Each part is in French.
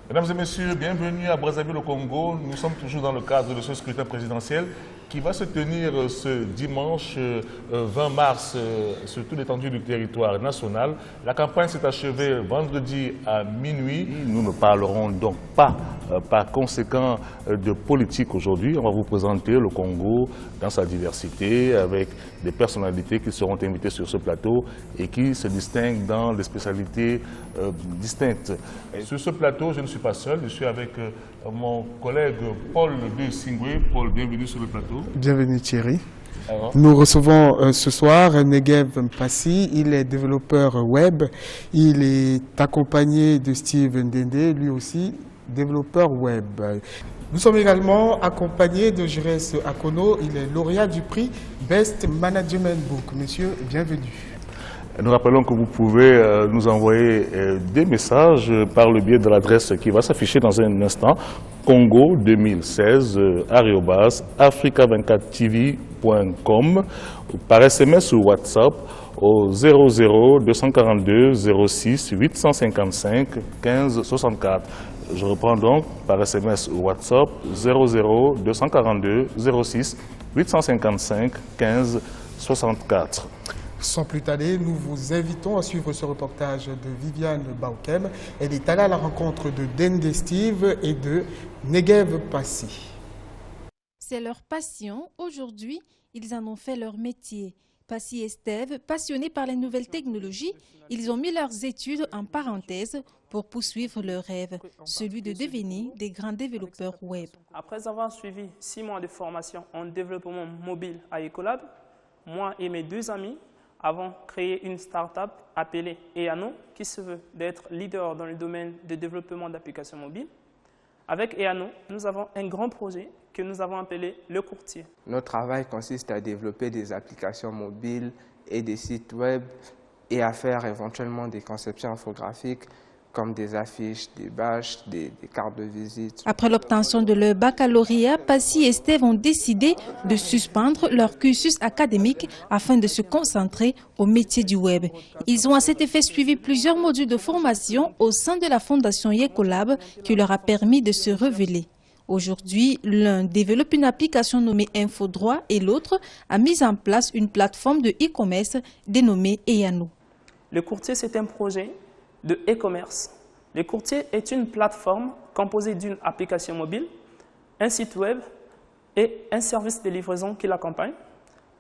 Mesdames et messieurs, bienvenue à Brazzaville au Congo. Nous sommes toujours dans le cadre de ce scrutin présidentiel qui va se tenir ce dimanche 20 mars sur toute l'étendue du territoire national. La campagne s'est achevée vendredi à minuit. Nous ne parlerons donc pas par conséquent de politique aujourd'hui. On va vous présenter le Congo dans sa diversité avec des personnalités qui seront invitées sur ce plateau et qui se distinguent dans des spécialités distinctes. Sur ce plateau, je ne suis pas seul, je suis avec mon collègue Paul B. Singwe. Paul, bienvenue sur le plateau. Bienvenue Thierry. Alors. Nous recevons ce soir Negev Mpassi, il est développeur web, il est accompagné de Steve Ndende, lui aussi développeur web. Nous sommes également accompagnés de Jérès Akono, il est lauréat du prix Best Management Book. Monsieur, bienvenue. Nous rappelons que vous pouvez nous envoyer des messages par le biais de l'adresse qui va s'afficher dans un instant, congo2016@africa24tv.com, par SMS ou WhatsApp au 00 242 06 855 15 64. Je reprends donc par SMS ou WhatsApp 00 242 06 855 15 64. Sans plus tarder, nous vous invitons à suivre ce reportage de Viviane Baukem. Elle est allée à la rencontre de Ndende Steve et de Negev Mpassi. C'est leur passion. Aujourd'hui, ils en ont fait leur métier. Mpassi et Steve, passionnés par les nouvelles technologies, ils ont mis leurs études en parenthèse pour poursuivre leur rêve, celui de devenir des grands développeurs web. Après avoir suivi 6 mois de formation en développement mobile à Ecolab, moi et mes 2 amis avons créé une start-up appelée EANO qui se veut d'être leader dans le domaine de développement d'applications mobiles. Avec EANO, nous avons un grand projet que nous avons appelé le courtier. Notre travail consiste à développer des applications mobiles et des sites web et à faire éventuellement des conceptions infographiques comme des affiches, des badges, des cartes de visite. Après l'obtention de leur baccalauréat, Mpassi et Steve ont décidé de suspendre leur cursus académique afin de se concentrer au métier du web. Ils ont à cet effet suivi plusieurs modules de formation au sein de la fondation Ecolab qui leur a permis de se révéler. Aujourd'hui, l'un développe une application nommée InfoDroit et l'autre a mis en place une plateforme de e-commerce dénommée EANO. Le courtier, c'est un projet de e-commerce. Le courtier est une plateforme composée d'une application mobile, un site web et un service de livraison qui l'accompagne.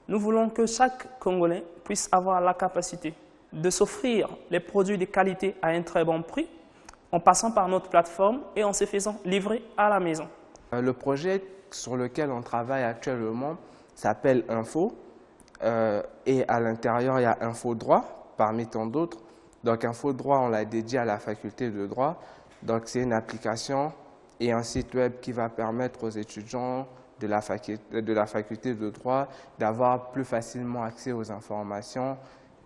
Nous voulons que chaque Congolais puisse avoir la capacité de s'offrir les produits de qualité à un très bon prix en passant par notre plateforme et en se faisant livrer à la maison. Le projet sur lequel on travaille actuellement s'appelle Info et à l'intérieur il y a InfoDroit parmi tant d'autres. Donc InfoDroit, on l'a dédié à la faculté de droit. Donc c'est une application et un site web qui va permettre aux étudiants de la faculté de droit d'avoir plus facilement accès aux informations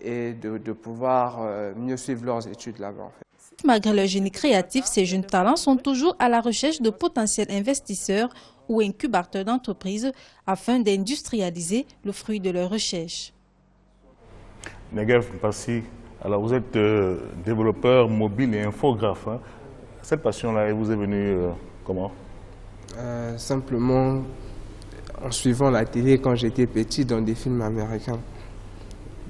et de pouvoir mieux suivre leurs études là-bas. En fait. Malgré leur génie créatif, ces jeunes talents sont toujours à la recherche de potentiels investisseurs ou incubateurs d'entreprises afin d'industrialiser le fruit de leurs recherches. Negev Mpassi, alors vous êtes développeur mobile et infographe. Hein. Cette passion-là, elle vous est venue comment? Simplement en suivant la télé quand j'étais petit dans des films américains.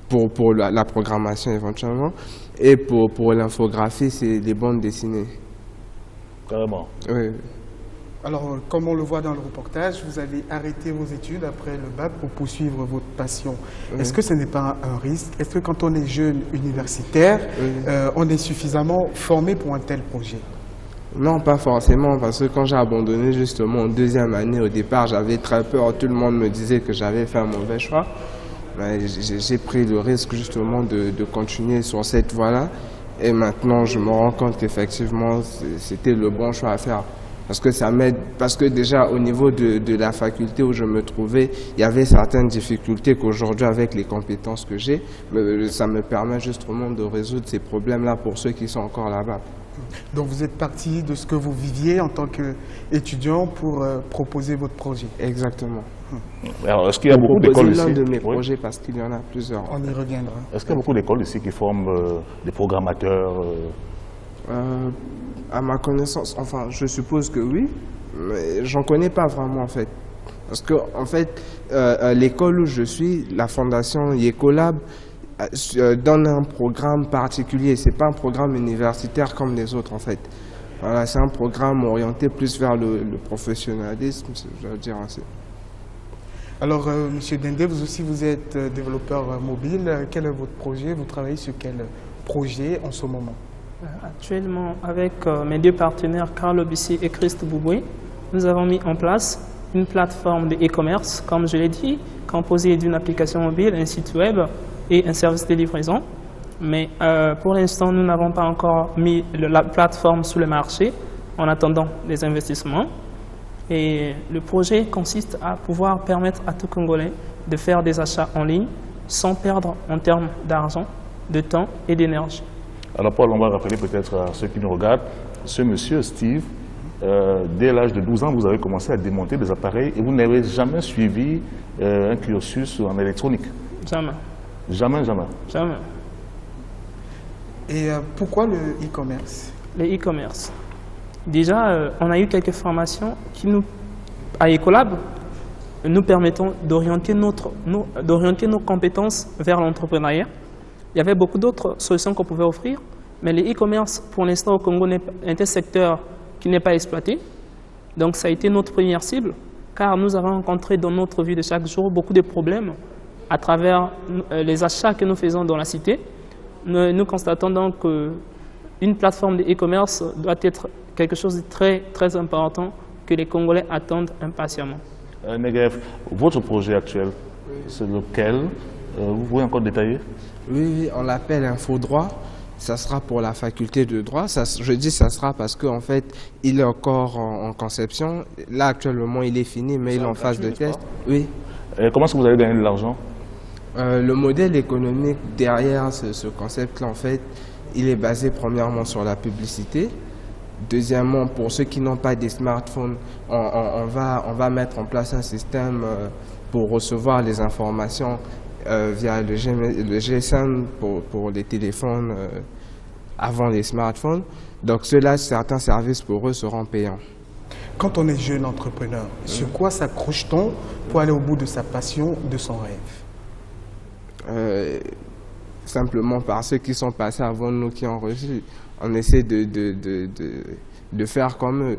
Pour la programmation éventuellement. Et pour l'infographie, c'est des bandes dessinées. Carrément. Oui. Alors, comme on le voit dans le reportage, vous avez arrêté vos études après le bac pour poursuivre votre passion. Oui. Est-ce que ce n'est pas un risque? Est-ce que quand on est jeune universitaire, on est suffisamment formé pour un tel projet? Non, pas forcément, parce que quand j'ai abandonné justement en 2e année, au départ, j'avais très peur. Tout le monde me disait que j'avais fait un mauvais choix. J'ai pris le risque justement de continuer sur cette voie-là. Et maintenant, je me rends compte qu'effectivement, c'était le bon choix à faire. Parce que ça m'aide, parce que déjà au niveau de la faculté où je me trouvais, il y avait certaines difficultés qu'aujourd'hui avec les compétences que j'ai, ça me permet justement de résoudre ces problèmes-là pour ceux qui sont encore là-bas. Donc vous êtes parti de ce que vous viviez en tant qu'étudiant pour proposer votre projet. Exactement. Alors, est-ce qu'il y a beaucoup d'écoles ici? L'un de mes projets parce qu'il y en a plusieurs. On y reviendra. Est-ce qu'il y a beaucoup d'écoles ici qui forment des programmateurs À ma connaissance, enfin, je suppose que oui, mais j'en connais pas vraiment en fait. Parce que en fait, l'école où je suis, la fondation Yecolab, donne un programme particulier. C'est pas un programme universitaire comme les autres en fait. Voilà, c'est un programme orienté plus vers le professionnalisme, je veux dire ainsi. Alors, Monsieur Dende, vous aussi, vous êtes développeur mobile. Quel est votre projet? Vous travaillez sur quel projet en ce moment? Actuellement, avec mes deux partenaires, Carlo Bissi et Christ Bouboué, nous avons mis en place une plateforme de e-commerce, comme je l'ai dit, composée d'une application mobile, un site web et un service de livraison. Mais pour l'instant, nous n'avons pas encore mis la plateforme sur le marché en attendant les investissements. Et le projet consiste à pouvoir permettre à tout Congolais de faire des achats en ligne sans perdre en termes d'argent, de temps et d'énergie. Alors Paul, on va rappeler peut-être à ceux qui nous regardent, ce monsieur Steve, dès l'âge de 12 ans, vous avez commencé à démonter des appareils et vous n'avez jamais suivi un cursus en électronique? Jamais. Jamais, jamais? Jamais. Et pourquoi le e-commerce? Le e-commerce. Déjà, on a eu quelques formations qui à Ecolab, nous permettant d'orienter nos compétences vers l'entrepreneuriat. Il y avait beaucoup d'autres solutions qu'on pouvait offrir, mais le e-commerce, pour l'instant, au Congo, est un secteur qui n'est pas exploité. Donc, ça a été notre première cible, car nous avons rencontré dans notre vie de chaque jour beaucoup de problèmes à travers les achats que nous faisons dans la cité. Nous constatons donc qu'une plateforme de e-commerce doit être quelque chose de très, très important que les Congolais attendent impatiemment. Negev, votre projet actuel, c'est lequel? Vous pouvez encore détailler? Oui, on l'appelle InfoDroit. Ça sera pour la faculté de droit. Je dis ça sera parce qu'en fait, il est encore en conception. Là, actuellement, il est fini, mais il est en phase de test. Oui. Et comment est-ce que vous allez gagner de l'argent? Le modèle économique derrière ce concept-là, en fait, il est basé premièrement sur la publicité. Deuxièmement, pour ceux qui n'ont pas des smartphones, on va mettre en place un système pour recevoir les informations via le GSM pour les téléphones avant les smartphones. Donc ceux-là, certains services pour eux seront payants. Quand on est jeune entrepreneur, sur quoi s'accroche-t-on pour aller au bout de sa passion, de son rêve? Simplement par ceux qui sont passés avant nous, qui ont reçu. On essaie de faire comme eux.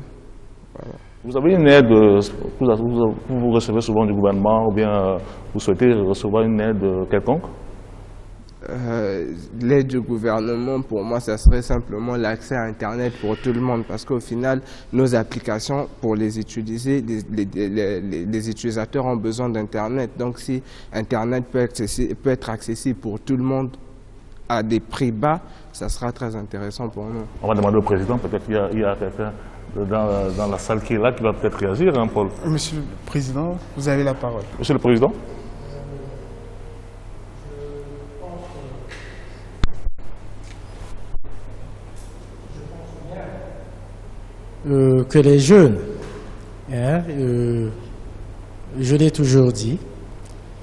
Voilà. Vous avez une aide, vous recevez souvent du gouvernement ou bien vous souhaitez recevoir une aide quelconque? L'aide du gouvernement, pour moi, ça serait simplement l'accès à Internet pour tout le monde. Parce qu'au final, nos applications, pour les utiliser, les utilisateurs ont besoin d'Internet. Donc si Internet peut être accessible pour tout le monde à des prix bas, ça sera très intéressant pour nous. On va demander au président, peut-être qu'il y a quelqu'un dans la salle qui est là qui va peut-être réagir, hein, Paul? Monsieur le Président, vous avez la parole. Monsieur le Président? Que les jeunes, je l'ai toujours dit,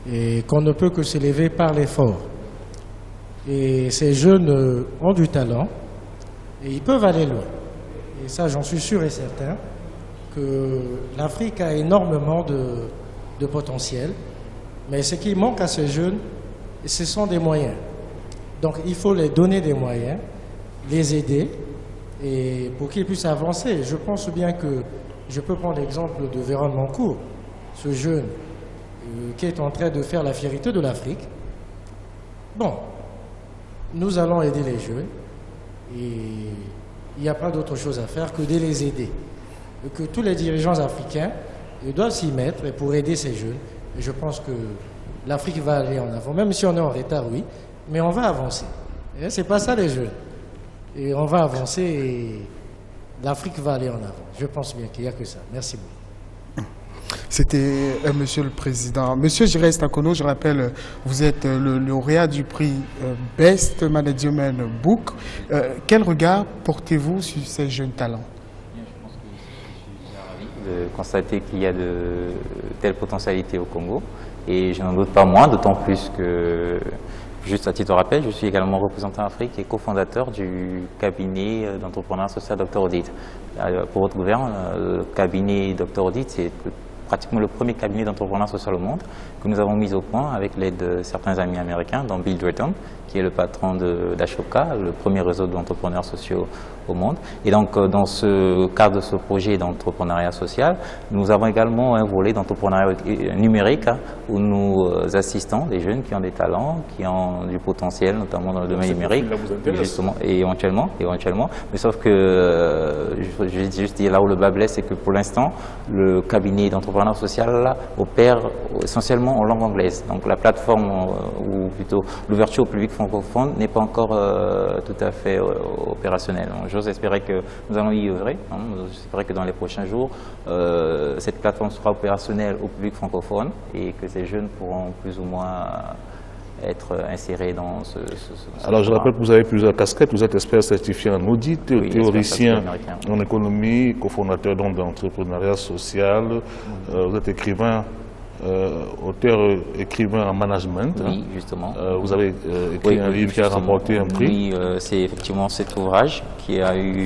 et qu'on ne peut que s'élever par l'effort. Et ces jeunes ont du talent et ils peuvent aller loin. Et ça, j'en suis sûr et certain que l'Afrique a énormément de potentiel. Mais ce qui manque à ces jeunes, ce sont des moyens. Donc il faut les donner des moyens, les aider, et pour qu'ils puissent avancer. Je pense bien que je peux prendre l'exemple de Véron Mancourt, ce jeune qui est en train de faire la fierté de l'Afrique. Bon, nous allons aider les jeunes et il n'y a pas d'autre chose à faire que de les aider. Et que tous les dirigeants africains doivent s'y mettre pour aider ces jeunes. Et je pense que l'Afrique va aller en avant, même si on est en retard, oui, mais on va avancer. C'est pas ça les jeunes. Et on va avancer et l'Afrique va aller en avant. Je pense bien qu'il n'y a que ça. Merci beaucoup. C'était Monsieur le Président. Monsieur Jiré Stakono, je rappelle, vous êtes le lauréat du prix Best Management Book. Quel regard portez-vous sur ces jeunes talents? Je pense que je suis ravi de constater qu'il y a de telles potentialités au Congo. Et je n'en doute pas moins, d'autant plus que juste à titre de rappel, je suis également représentant Afrique et cofondateur du cabinet d'entrepreneuriat social Dr Audit. Pour votre gouverne, le cabinet Dr Audit, c'est pratiquement le premier cabinet d'entrepreneuriat social au monde que nous avons mis au point avec l'aide de certains amis américains, dont Bill Drayton, qui est le patron d'Ashoka, le premier réseau d'entrepreneurs sociaux au monde. Et donc, dans ce cadre de ce projet d'entrepreneuriat social, nous avons également un volet d'entrepreneuriat numérique où nous assistons des jeunes qui ont des talents, qui ont du potentiel, notamment dans le domaine numérique, justement, et éventuellement. Mais sauf que, je vais juste dire là où le bas blesse, c'est que pour l'instant, le cabinet d'entrepreneuriat social opère essentiellement en langue anglaise. Donc, la plateforme, ou plutôt l'ouverture au public francophone n'est pas encore tout à fait opérationnelle. J'ose espérer que nous allons y œuvrer. J'espère que dans les prochains jours, cette plateforme sera opérationnelle au public francophone et que ces jeunes pourront plus ou moins être insérés dans ce Alors, je rappelle que vous avez plusieurs casquettes. Vous êtes expert certifié en audit, théoricien en économie, cofondateur d'entrepreneuriat social. Vous êtes écrivain. Auteur-écrivain en management. Oui, justement. Vous avez écrit un livre qui a remporté un prix. Oui, c'est effectivement cet ouvrage qui a eu,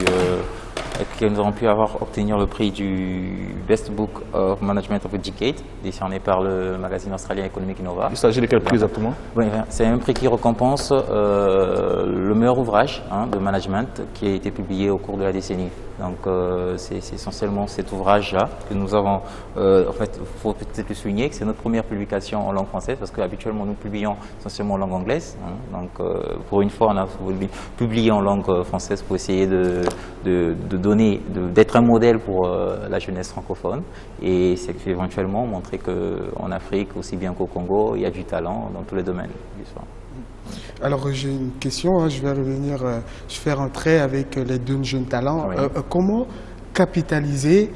que nous avons pu obtenir le prix du Best Book of Management of a Decade, décerné par le magazine australien Economic Innova. Il s'agit de quel prix exactement? Oui, c'est un prix qui récompense le meilleur ouvrage de management qui a été publié au cours de la décennie. Donc c'est essentiellement cet ouvrage-là que nous avons, en fait, il faut peut-être le souligner que c'est notre première publication en langue française parce qu'habituellement nous publions essentiellement en langue anglaise. Donc pour une fois on a publié en langue française pour essayer d'être un modèle pour la jeunesse francophone et c'est éventuellement montrer qu'en Afrique, aussi bien qu'au Congo, il y a du talent dans tous les domaines du soir. Alors j'ai une question, je vais revenir, je fais rentrer avec les deux jeunes talents. Oui. Comment capitaliser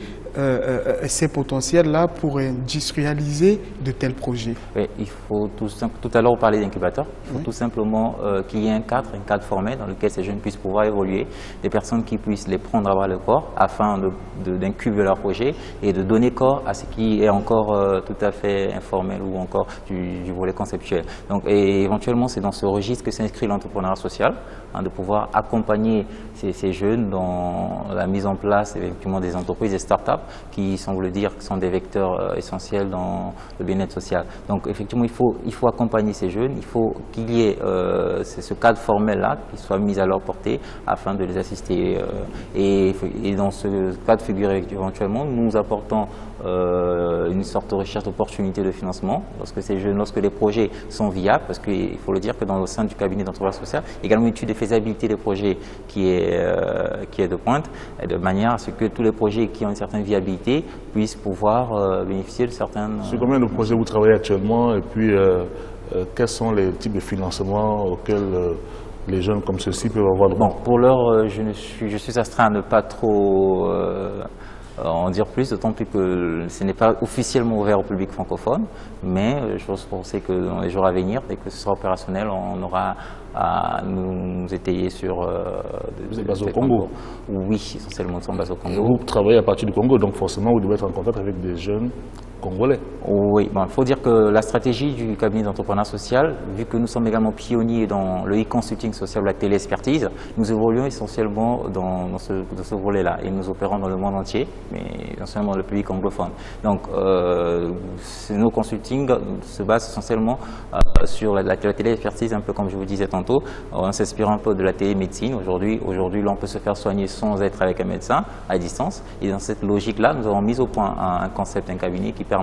ces potentiels-là pour industrialiser de tels projets? Oui, il faut tout à l'heure on parlait d'incubateur, il faut tout simplement qu'il y ait un cadre formel dans lequel ces jeunes puissent pouvoir évoluer, des personnes qui puissent les prendre à bras le corps afin d'incuber leur projet et de donner corps à ce qui est encore tout à fait informel ou encore du volet conceptuel. Donc, et éventuellement c'est dans ce registre que s'inscrit l'entrepreneuriat social, de pouvoir accompagner ces jeunes dans la mise en place effectivement des entreprises, des startups qui semble dire que sont des vecteurs essentiels dans le bien-être social. Donc effectivement il faut accompagner ces jeunes, il faut qu'il y ait ce cadre formel-là qui soit mis à leur portée afin de les assister. Et dans ce cadre figuré éventuellement, nous apportons une sorte de recherche d'opportunités de financement lorsque les projets sont viables, parce qu'il faut le dire que dans le sein du cabinet d'entrepreneuriat social, également une étude de faisabilité des projets qui est de pointe, de manière à ce que tous les projets qui ont une certaine viabilité puissent pouvoir bénéficier de certaines... Sur combien de projets vous travaillez actuellement et puis quels sont les types de financements auxquels les jeunes comme ceux-ci peuvent avoir droit? Bon, pour l'heure, je suis astreint à ne pas trop en dire plus, d'autant plus que ce n'est pas officiellement ouvert au public francophone, mais j'ose penser que dans les jours à venir, dès que ce sera opérationnel, on aura à nous étayer sur... Vous êtes basé au Congo? Oui, essentiellement nous sommes basés au Congo. Vous travaillez à partir du Congo, donc forcément vous devez être en contact avec des jeunes congolais. Oui, il faut dire que la stratégie du cabinet d'entrepreneuriat social, vu que nous sommes également pionniers dans le e-consulting social ou la télé-expertise, nous évoluons essentiellement dans ce volet-là et nous opérons dans le monde entier, mais essentiellement dans le public anglophone. Donc nos consultings se basent essentiellement sur la télé-expertise, un peu comme je vous disais tantôt, en s'inspirant un peu de la télémédecine. Aujourd'hui, là, on peut se faire soigner sans être avec un médecin à distance. Et dans cette logique-là, nous avons mis au point un concept, un cabinet qui permet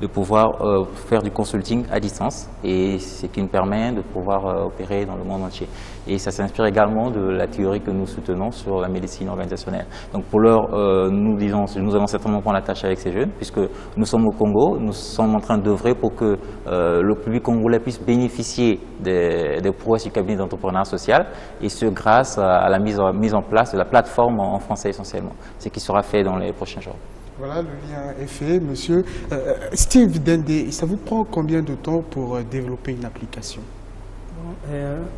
de pouvoir faire du consulting à distance et ce qui nous permet de pouvoir opérer dans le monde entier. Et ça s'inspire également de la théorie que nous soutenons sur la médecine organisationnelle. Donc pour l'heure, nous allons certainement prendre la tâche avec ces jeunes puisque nous sommes au Congo, nous sommes en train d'œuvrer pour que le public congolais puisse bénéficier des prouesses du cabinet d'entrepreneuriat social et ce grâce à la mise en place de la plateforme en français essentiellement, ce qui sera fait dans les prochains jours. Voilà, le lien est fait, monsieur. Steve Dende, ça vous prend combien de temps pour développer une application?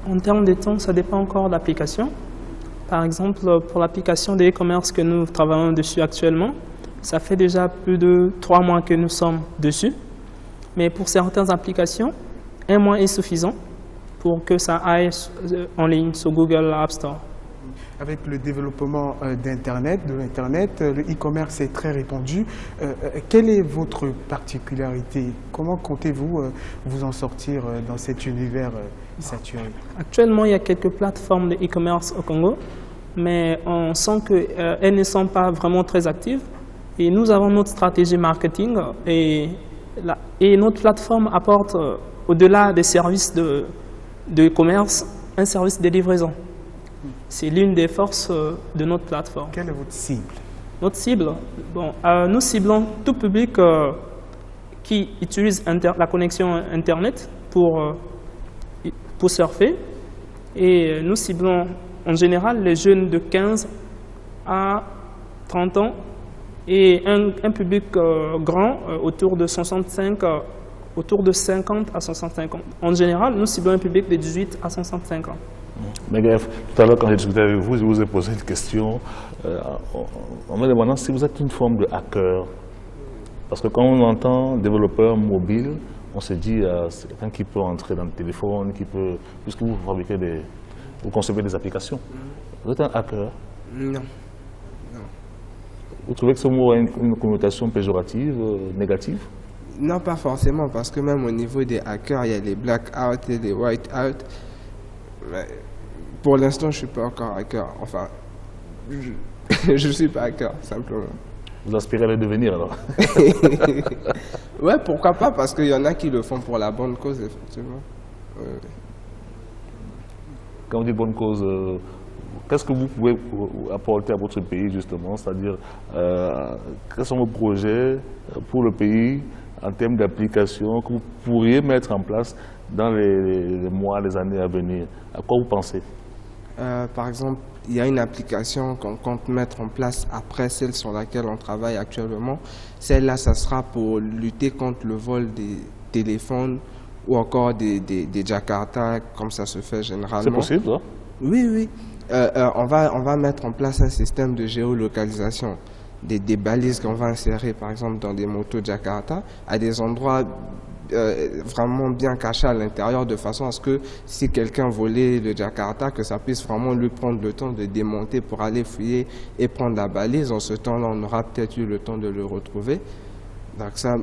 En termes de temps, ça dépend encore de l'application. Par exemple, pour l'application de e-commerce que nous travaillons dessus actuellement, ça fait déjà plus de 3 mois que nous sommes dessus. Mais pour certaines applications, 1 mois est suffisant. pour que ça aille en ligne sur Google App Store. Avec le développement d'Internet, le e-commerce est très répandu. Quelle est votre particularité? Comment comptez-vous vous en sortir dans cet univers saturé? Actuellement, il y a quelques plateformes de e-commerce au Congo, mais on sent qu'elles ne sont pas vraiment très actives. Et nous avons notre stratégie marketing et notre plateforme apporte, au-delà des services de commerce, un service de livraison. C'est l'une des forces de notre plateforme. Quelle est votre cible? Notre cible, bon, nous ciblons tout public qui utilise la connexion Internet pour surfer. Et nous ciblons en général les jeunes de 15 à 30 ans et un public grand autour de 50 à 65 ans. En général, nous ciblons un public de 18 à 65 ans. Negev, tout à l'heure quand j'ai discuté avec vous, je vous ai posé une question en me demandant si vous êtes une forme de hacker. Parce que quand on entend développeur mobile, on se dit c'est quelqu'un qui peut entrer dans le téléphone, puisque vous fabriquez vous concevez des applications. Vous êtes un hacker? Non. Vous trouvez que ce mot a une connotation péjorative, négative? Non, pas forcément, parce que même au niveau des hackers, il y a les black-out et les white-out. Pour l'instant, je ne suis pas encore hacker. Enfin, je ne suis pas hacker, simplement. Vous aspirez à le devenir, alors? Ouais, pourquoi pas, parce qu'il y en a qui le font pour la bonne cause, effectivement. Quand vous dites bonne cause, qu'est-ce que vous pouvez apporter à votre pays, justement? C'est-à-dire, quels sont vos projets pour le pays en termes d'application que vous pourriez mettre en place dans les mois, les années à venir? À quoi vous pensez? Par exemple, il y a une application qu'on compte mettre en place après celle sur laquelle on travaille actuellement. Celle-là, ça sera pour lutter contre le vol des téléphones ou encore des Jakarta, comme ça se fait généralement. C'est possible, ça? Oui. On va mettre en place un système de géolocalisation. Des balises qu'on va insérer, par exemple, dans des motos Jakarta, à des endroits vraiment bien cachés à l'intérieur, de façon à ce que si quelqu'un volait le Jakarta, que ça puisse vraiment lui prendre le temps de démonter pour aller fouiller et prendre la balise. En ce temps-là, on aura peut-être eu le temps de le retrouver. Donc ça,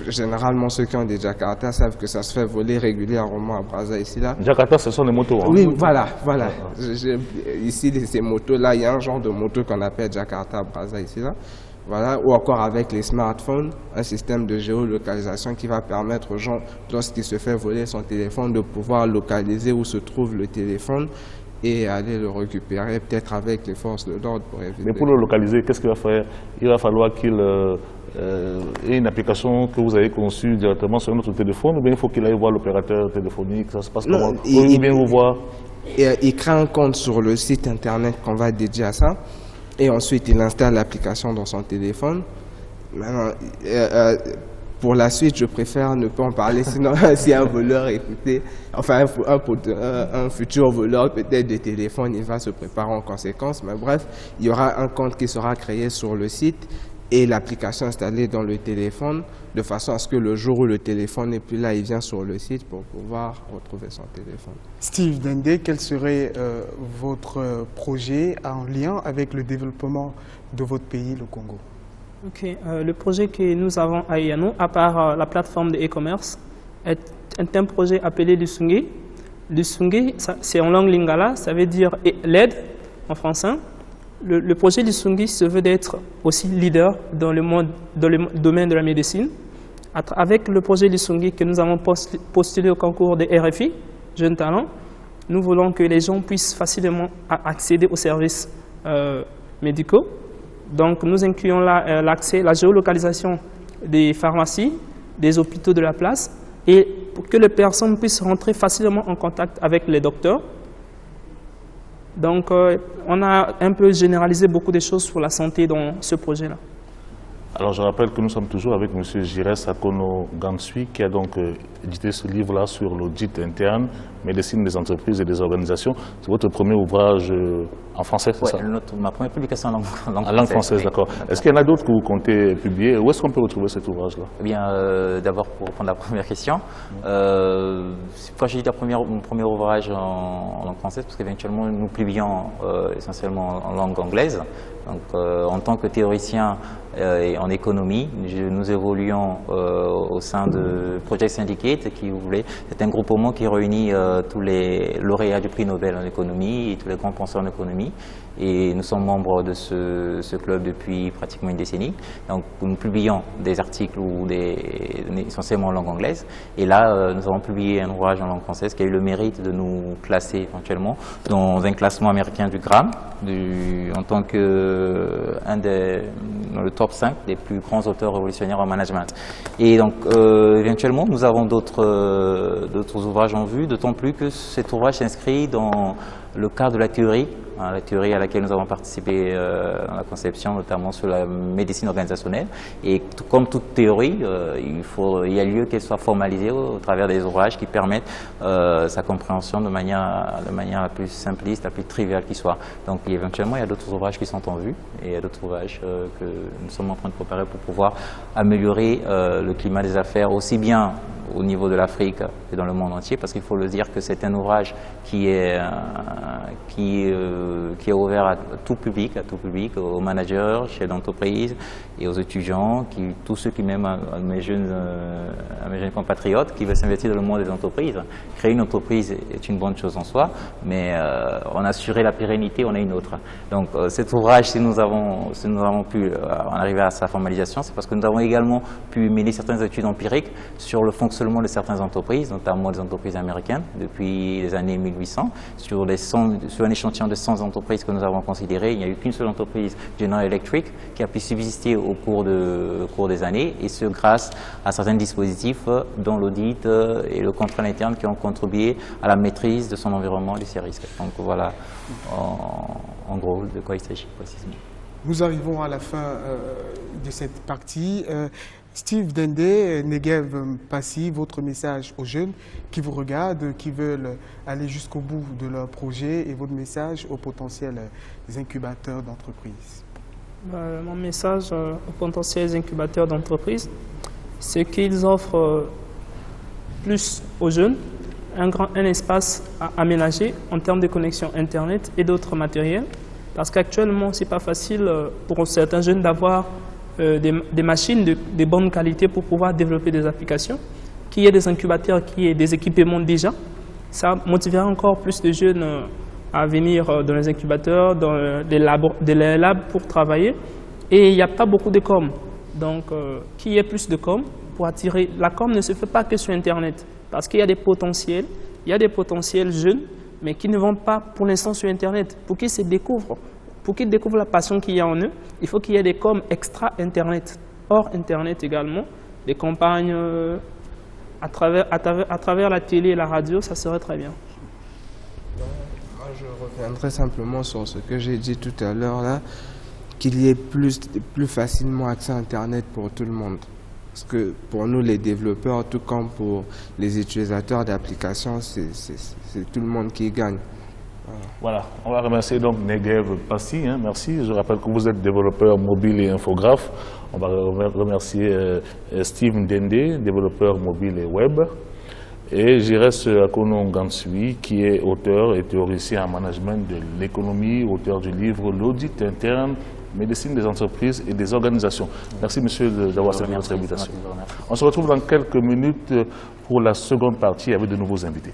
généralement, ceux qui ont des Jakarta savent que ça se fait voler régulièrement à Brazza, ici, là. Jakarta, ce sont les motos, hein? Oui, voilà. Ici, ces motos-là, il y a un genre de moto qu'on appelle Jakarta à Brazza, ici, là. Voilà. Ou encore avec les smartphones, un système de géolocalisation qui va permettre aux gens, lorsqu'il se fait voler son téléphone, de pouvoir localiser où se trouve le téléphone et aller le récupérer, peut-être avec les forces de l'ordre pour éviter. Mais pour le localiser, qu'est-ce qu'il va faire? Il va falloir qu'il ait une application que vous avez conçue directement sur notre téléphone, ou bien il faut qu'il aille voir l'opérateur téléphonique? Ça se passe comment? Ou bien vous voir? Il crée un compte sur le site internet qu'on va dédier à ça, et ensuite il installe l'application dans son téléphone. Maintenant, pour la suite, je préfère ne pas en parler, sinon si un voleur, écoutez, enfin un futur voleur peut-être de téléphone, il va se préparer en conséquence. Mais bref, il y aura un compte qui sera créé sur le site et l'application installée dans le téléphone, de façon à ce que le jour où le téléphone n'est plus là, il vient sur le site pour pouvoir retrouver son téléphone. Steve Dende, quel serait votre projet en lien avec le développement de votre pays, le Congo? Ok, le projet que nous avons à Yano, à part la plateforme de e-commerce, est un projet appelé Lusungi. Lusungi, c'est en langue lingala, ça veut dire l'aide en français. Le projet Lusungi se veut d'être aussi leader dans le domaine de la médecine. Avec le projet Lusungi que nous avons postulé au concours des RFI, Jeunes Talents, nous voulons que les gens puissent facilement accéder aux services médicaux. Donc, nous incluons là l'accès, la géolocalisation des pharmacies, des hôpitaux de la place, et pour que les personnes puissent rentrer facilement en contact avec les docteurs. Donc, on a un peu généralisé beaucoup de choses sur la santé dans ce projet-là. Alors je rappelle que nous sommes toujours avec M. Giresse Akono Gansui qui a donc édité ce livre-là sur l'audit interne, médecine des entreprises et des organisations. C'est votre premier ouvrage en français, c'est ça? Ma première publication en langue française, oui. D'accord. Est-ce qu'il y en a d'autres que vous comptez publier? Où est-ce qu'on peut retrouver cet ouvrage-là? Eh bien, d'abord pour répondre à la première question, quand j'ai dit mon premier ouvrage en langue française, parce qu'éventuellement nous publions essentiellement en langue anglaise. Donc, en tant que théoricien et en économie, nous évoluons au sein de Project Syndicate, qui c'est un groupement qui réunit tous les lauréats du prix Nobel en économie et tous les grands penseurs en économie. Et nous sommes membres de ce club depuis pratiquement une décennie. Donc nous publions des articles essentiellement en langue anglaise. Et là, nous avons publié un ouvrage en langue française qui a eu le mérite de nous classer éventuellement dans un classement américain du GRAM, en tant que dans le top 5 des plus grands auteurs révolutionnaires en management. Et donc éventuellement, nous avons d'autres ouvrages en vue, d'autant plus que cet ouvrage s'inscrit dans le cadre de la théorie à laquelle nous avons participé dans la conception, notamment sur la médecine organisationnelle. Et comme toute théorie, il y a lieu qu'elle soit formalisée au travers des ouvrages qui permettent sa compréhension de manière la plus simpliste, la plus triviale qui soit. Donc éventuellement, il y a d'autres ouvrages qui sont en vue et il y a d'autres ouvrages que nous sommes en train de préparer pour pouvoir améliorer le climat des affaires, aussi bien au niveau de l'Afrique et dans le monde entier, parce qu'il faut le dire que c'est un ouvrage qui est ouvert à tout public, aux managers, chefs d'entreprise et aux étudiants, tous ceux qui, même à mes jeunes compatriotes qui veulent s'investir dans le monde des entreprises. Créer une entreprise est une bonne chose en soi, mais en assurer la pérennité, on a une autre. Donc cet ouvrage, si nous avons pu en arriver à sa formalisation, c'est parce que nous avons également pu mener certaines études empiriques sur le fonctionnement de certaines entreprises, notamment des entreprises américaines, depuis les années 1800. Sur un échantillon de 100 entreprises que nous avons considérées, il n'y a eu qu'une seule entreprise, General Electric, qui a pu subsister au cours des années, et ce grâce à certains dispositifs dont l'audit et le contrôle interne qui ont contribué à la maîtrise de son environnement et de ses risques. Donc voilà en gros de quoi il s'agit précisément. Nous arrivons à la fin de cette partie. Steve Dende, Negev Mpassi, votre message aux jeunes qui vous regardent, qui veulent aller jusqu'au bout de leur projet, et votre message aux potentiels incubateurs d'entreprises. Mon message aux potentiels incubateurs d'entreprises, c'est qu'ils offrent plus aux jeunes un espace à aménager en termes de connexion Internet et d'autres matériels, parce qu'actuellement, ce n'est pas facile pour certains jeunes d'avoir des machines de bonne qualité pour pouvoir développer des applications, qu'il y ait des incubateurs, qu'il y ait des équipements déjà. Ça motivera encore plus de jeunes à venir dans les incubateurs, dans les labs pour travailler. Et il n'y a pas beaucoup de com. Donc, qu'il y ait plus de com pour attirer. La com ne se fait pas que sur Internet, parce qu'il y a des potentiels. Il y a des potentiels jeunes, mais qui ne vont pas pour l'instant sur Internet, pour qu'ils se découvrent. Pour qu'ils découvrent la passion qu'il y a en eux, il faut qu'il y ait des coms extra-Internet, hors Internet également, des campagnes à travers la télé et la radio, ça serait très bien. Je reviendrai simplement sur ce que j'ai dit tout à l'heure, là, qu'il y ait plus facilement accès à Internet pour tout le monde. Parce que pour nous, les développeurs, tout comme pour les utilisateurs d'applications, c'est tout le monde qui gagne. Voilà, on va remercier donc Negev Mpassi, merci. Je rappelle que vous êtes développeur mobile et infographe. On va remercier Steve Dende, développeur mobile et web. Et Giresse Akono Gansui, qui est auteur et théoricien en management de l'économie, auteur du livre L'audit interne, médecine des entreprises et des organisations. Merci monsieur d'avoir accepté notre invitation. On se retrouve dans quelques minutes pour la seconde partie avec de nouveaux invités.